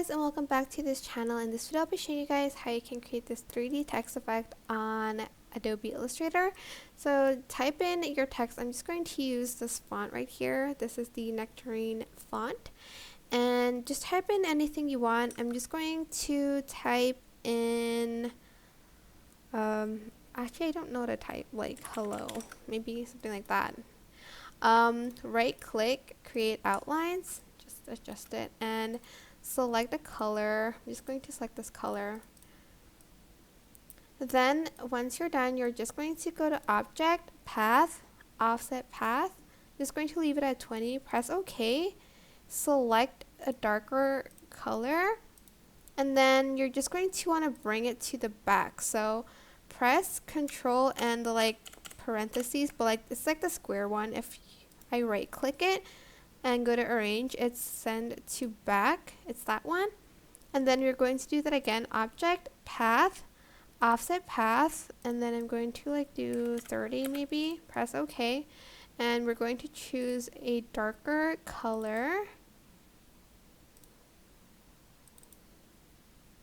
guys, and welcome back to this channel. In this video I'll be showing you guys how you can create this 3D text effect on Adobe Illustrator. So type in your text. I'm just going to use this font right here. This is the Nectarine font, and just type in anything you want. I'm just going to type in actually I don't know how to type, like hello, maybe something like that. Right click, create outlines, just adjust it and select a color. I'm just going to select this color. Then once you're done, you're just going to go to object, path, offset path. Just going to leave it at 20, press OK, select a darker color, and then you're just going to want to bring it to the back. So press Control and the parentheses, but it's like the square one. If I right click it and go to arrange, it's send to back, it's that one. And then we're going to do that again, object, path, offset path, and then I'm going to do 30 maybe, press OK, and we're going to choose a darker color.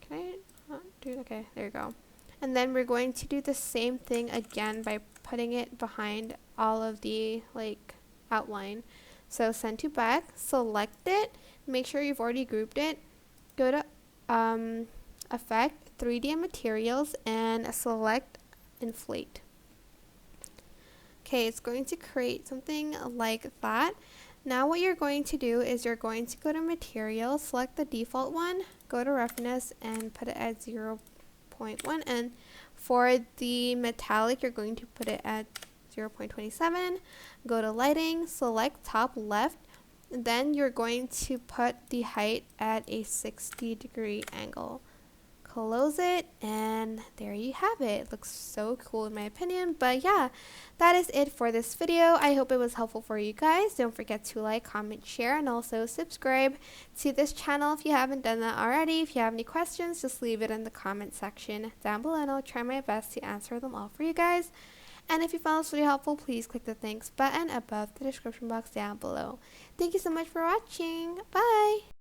Can I not do it? Okay, there you go. And then we're going to do the same thing again by putting it behind all of the outline. So send to back, select it, make sure you've already grouped it, go to effect, 3D and materials, and select inflate. Okay, it's going to create something like that. Now what you're going to do is you're going to go to materials, select the default one, go to roughness and put it at 0.1, and for the metallic you're going to put it at 0.27. Go to lighting, select top left, then you're going to put the height at a 60-degree angle. Close it, and there you have it. It looks so cool in my opinion. But yeah, that is it for this video. I hope it was helpful for you guys. Don't forget to like, comment, share, and also subscribe to this channel if you haven't done that already. If you have any questions, just leave it in the comment section down below, and I'll try my best to answer them all for you guys. And if you found this video helpful, please click the thanks button above the description box down below. Thank you so much for watching. Bye!